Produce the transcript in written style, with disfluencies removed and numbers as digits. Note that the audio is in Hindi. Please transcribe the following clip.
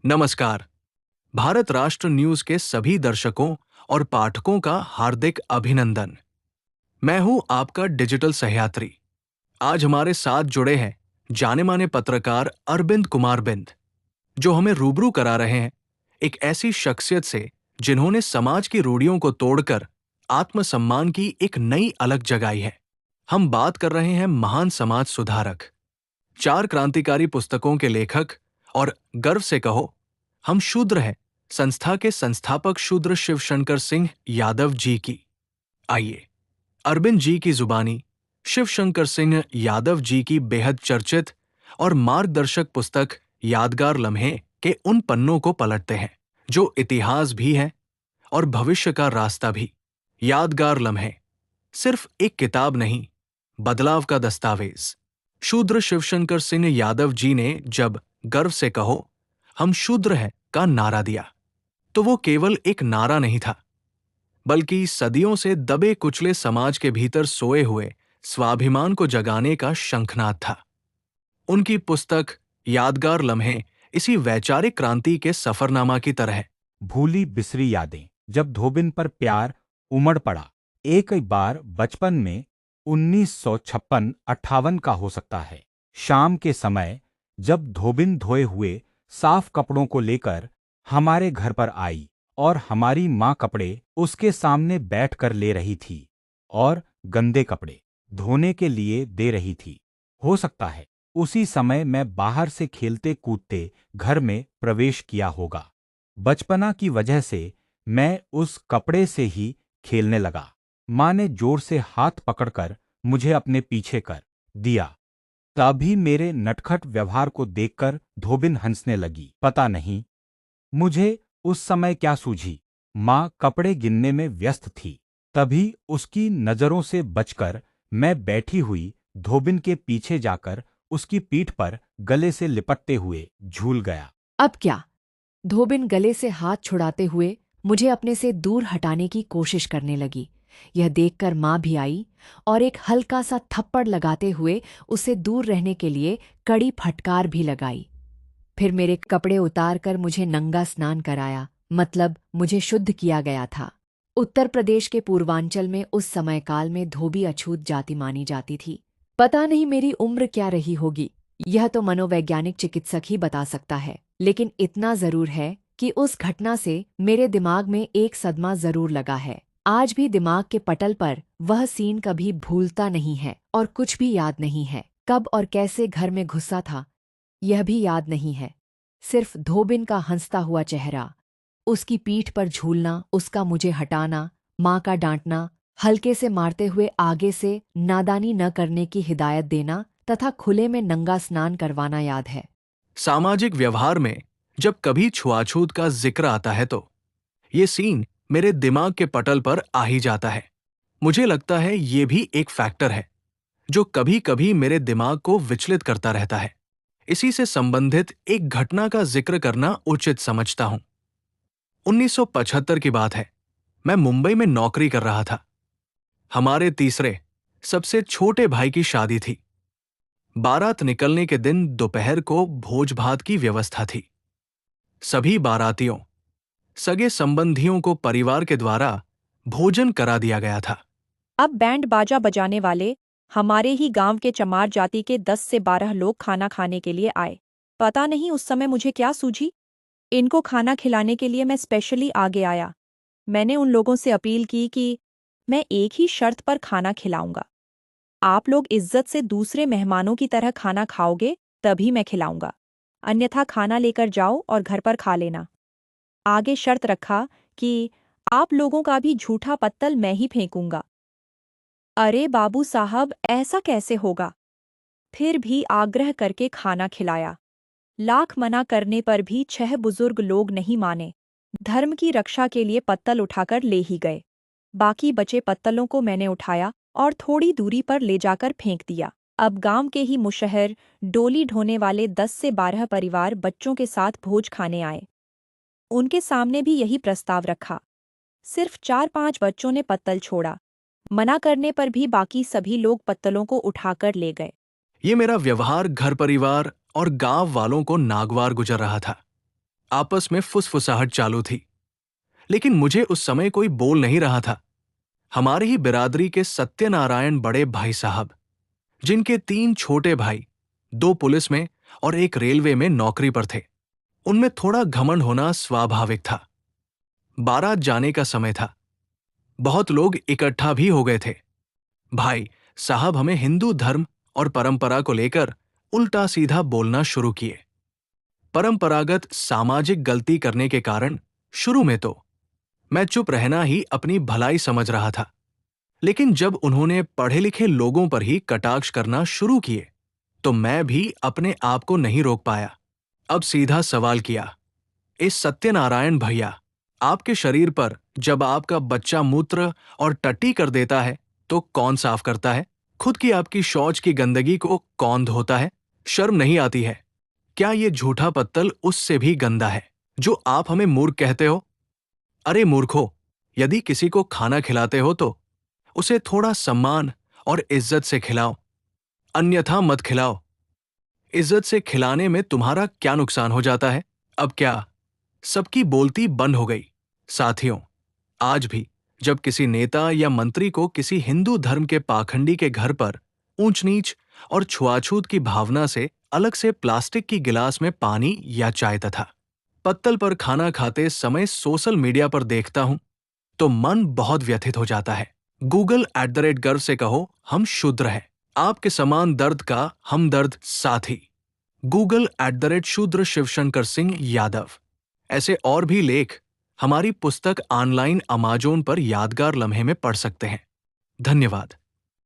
नमस्कार। भारत राष्ट्र न्यूज के सभी दर्शकों और पाठकों का हार्दिक अभिनंदन। मैं हूं आपका डिजिटल सहयात्री। आज हमारे साथ जुड़े हैं जाने माने पत्रकार अरविंद कुमार बिंद, जो हमें रूबरू करा रहे हैं एक ऐसी शख्सियत से जिन्होंने समाज की रूढ़ियों को तोड़कर आत्मसम्मान की एक नई अलग जगाई है। हम बात कर रहे हैं महान समाज सुधारक, 4 क्रांतिकारी पुस्तकों के लेखक और गर्व से कहो हम शूद्र हैं संस्था के संस्थापक शूद्र शिवशंकर सिंह यादव जी की। आइए अरविंद जी की जुबानी शिवशंकर सिंह यादव जी की बेहद चर्चित और मार्गदर्शक पुस्तक यादगार लम्हे के उन पन्नों को पलटते हैं जो इतिहास भी है और भविष्य का रास्ता भी। यादगार लम्हे सिर्फ एक किताब नहीं, बदलाव का दस्तावेज। शूद्र शिवशंकर सिंह यादव जी ने जब गर्व से कहो हम शूद्र हैं का नारा दिया, तो वो केवल एक नारा नहीं था, बल्कि सदियों से दबे कुचले समाज के भीतर सोए हुए स्वाभिमान को जगाने का शंखनाद था। उनकी पुस्तक यादगार लम्हे इसी वैचारिक क्रांति के सफरनामा की तरह है। भूली बिसरी यादें, जब धोबिन पर प्यार उमड़ पड़ा। एक ही बार बचपन में 1956-58 का हो सकता है। शाम के समय जब धोबिन धोए हुए साफ कपड़ों को लेकर हमारे घर पर आई और हमारी माँ कपड़े उसके सामने बैठकर ले रही थी और गंदे कपड़े धोने के लिए दे रही थी। हो सकता है उसी समय मैं बाहर से खेलते कूदते घर में प्रवेश किया होगा। बचपना की वजह से मैं उस कपड़े से ही खेलने लगा। माँ ने जोर से हाथ पकड़कर मुझे अपने पीछे कर दिया। तभी मेरे नटखट व्यवहार को देखकर धोबिन हंसने लगी। पता नहीं मुझे उस समय क्या सूझी। माँ कपड़े गिनने में व्यस्त थी। तभी उसकी नजरों से बचकर मैं बैठी हुई धोबिन के पीछे जाकर उसकी पीठ पर गले से लिपटते हुए झूल गया। अब क्या? धोबिन गले से हाथ छुड़ाते हुए मुझे अपने से दूर हटाने की कोशिश करने लगी। यह देखकर माँ भी आई और एक हल्का सा थप्पड़ लगाते हुए उसे दूर रहने के लिए कड़ी फटकार भी लगाई। फिर मेरे कपड़े उतारकर मुझे नंगा स्नान कराया, मतलब मुझे शुद्ध किया गया था। उत्तर प्रदेश के पूर्वांचल में उस समय काल में धोबी अछूत जाति मानी जाती थी। पता नहीं मेरी उम्र क्या रही होगी, यह तो मनोवैज्ञानिक चिकित्सक ही बता सकता है, लेकिन इतना जरूर है कि उस घटना से मेरे दिमाग में एक सदमा जरूर लगा है। आज भी दिमाग के पटल पर वह सीन कभी भूलता नहीं है और कुछ भी याद नहीं है। कब और कैसे घर में घुसा था यह भी याद नहीं है। सिर्फ धोबिन का हंसता हुआ चेहरा, उसकी पीठ पर झूलना, उसका मुझे हटाना, माँ का डांटना, हल्के से मारते हुए आगे से नादानी न करने की हिदायत देना तथा खुले में नंगा स्नान करवाना याद है। सामाजिक व्यवहार में जब कभी छुआछूत का जिक्र आता है तो ये सीन मेरे दिमाग के पटल पर आ ही जाता है। मुझे लगता है ये भी एक फैक्टर है जो कभी कभी मेरे दिमाग को विचलित करता रहता है। इसी से संबंधित एक घटना का जिक्र करना उचित समझता हूं। 1975 की बात है। मैं मुंबई में नौकरी कर रहा था। हमारे तीसरे सबसे छोटे भाई की शादी थी। बारात निकलने के दिन दोपहर को भोज भात की व्यवस्था थी। सभी बारातियों, सगे संबंधियों को परिवार के द्वारा भोजन करा दिया गया था। अब बैंड बाजा बजाने वाले हमारे ही गांव के चमार जाति के 10 से 12 लोग खाना खाने के लिए आए। पता नहीं उस समय मुझे क्या सूझी। इनको खाना खिलाने के लिए मैं स्पेशली आगे आया। मैंने उन लोगों से अपील की कि मैं एक ही शर्त पर खाना खिलाऊंगा। आप लोग इज्जत से दूसरे मेहमानों की तरह खाना खाओगे तभी मैं खिलाऊंगा, अन्यथा खाना लेकर जाओ और घर पर खा लेना। आगे शर्त रखा कि आप लोगों का भी झूठा पत्तल मैं ही फेंकूंगा। अरे बाबू साहब, ऐसा कैसे होगा? फिर भी आग्रह करके खाना खिलाया। लाख मना करने पर भी 6 बुजुर्ग लोग नहीं माने। धर्म की रक्षा के लिए पत्तल उठाकर ले ही गए। बाकी बचे पत्तलों को मैंने उठाया और थोड़ी दूरी पर ले जाकर फेंक दिया। अब गांव के ही मुशहर डोली ढोने वाले 10 से 12 परिवार बच्चों के साथ भोज खाने आए। उनके सामने भी यही प्रस्ताव रखा। सिर्फ 4-5 बच्चों ने पत्तल छोड़ा। मना करने पर भी बाकी सभी लोग पत्तलों को उठाकर ले गए। ये मेरा व्यवहार घर परिवार और गांव वालों को नागवार गुजर रहा था। आपस में फुसफुसाहट चालू थी, लेकिन मुझे उस समय कोई बोल नहीं रहा था। हमारे ही बिरादरी के सत्यनारायण बड़े भाई साहब, जिनके 3 छोटे भाई, 2 पुलिस में और 1 रेलवे में नौकरी पर थे, उनमें थोड़ा घमंड होना स्वाभाविक था। बारात जाने का समय था। बहुत लोग इकट्ठा भी हो गए थे। भाई साहब हमें हिंदू धर्म और परंपरा को लेकर उल्टा सीधा बोलना शुरू किए। परंपरागत सामाजिक गलती करने के कारण शुरू में तो मैं चुप रहना ही अपनी भलाई समझ रहा था, लेकिन जब उन्होंने पढ़े लिखे लोगों पर ही कटाक्ष करना शुरू किए तो मैं भी अपने आप को नहीं रोक पाया। अब सीधा सवाल किया, इस सत्यनारायण भैया, आपके शरीर पर जब आपका बच्चा मूत्र और टट्टी कर देता है तो कौन साफ करता है? खुद की आपकी शौच की गंदगी को कौन धोता है? शर्म नहीं आती है? क्या ये झूठा पत्तल उससे भी गंदा है जो आप हमें मूर्ख कहते हो? अरे मूर्खो, यदि किसी को खाना खिलाते हो तो उसे थोड़ा सम्मान और इज्जत से खिलाओ, अन्यथा मत खिलाओ। इज्जत से खिलाने में तुम्हारा क्या नुकसान हो जाता है? अब क्या? सबकी बोलती बंद हो गई। साथियों, आज भी जब किसी नेता या मंत्री को किसी हिंदू धर्म के पाखंडी के घर पर ऊंच नीच और छुआछूत की भावना से अलग से प्लास्टिक की गिलास में पानी या चाय तथा पत्तल पर खाना खाते समय सोशल मीडिया पर देखता हूं तो मन बहुत व्यथित हो जाता है। Google@गर्व से कहो, हम शूद्र हैं। आपके समान दर्द का हमदर्द साथी। Google@शूद्र शिवशंकर सिंह यादव। ऐसे और भी लेख हमारी पुस्तक ऑनलाइन अमेज़न पर यादगार लम्हे में पढ़ सकते हैं। धन्यवाद।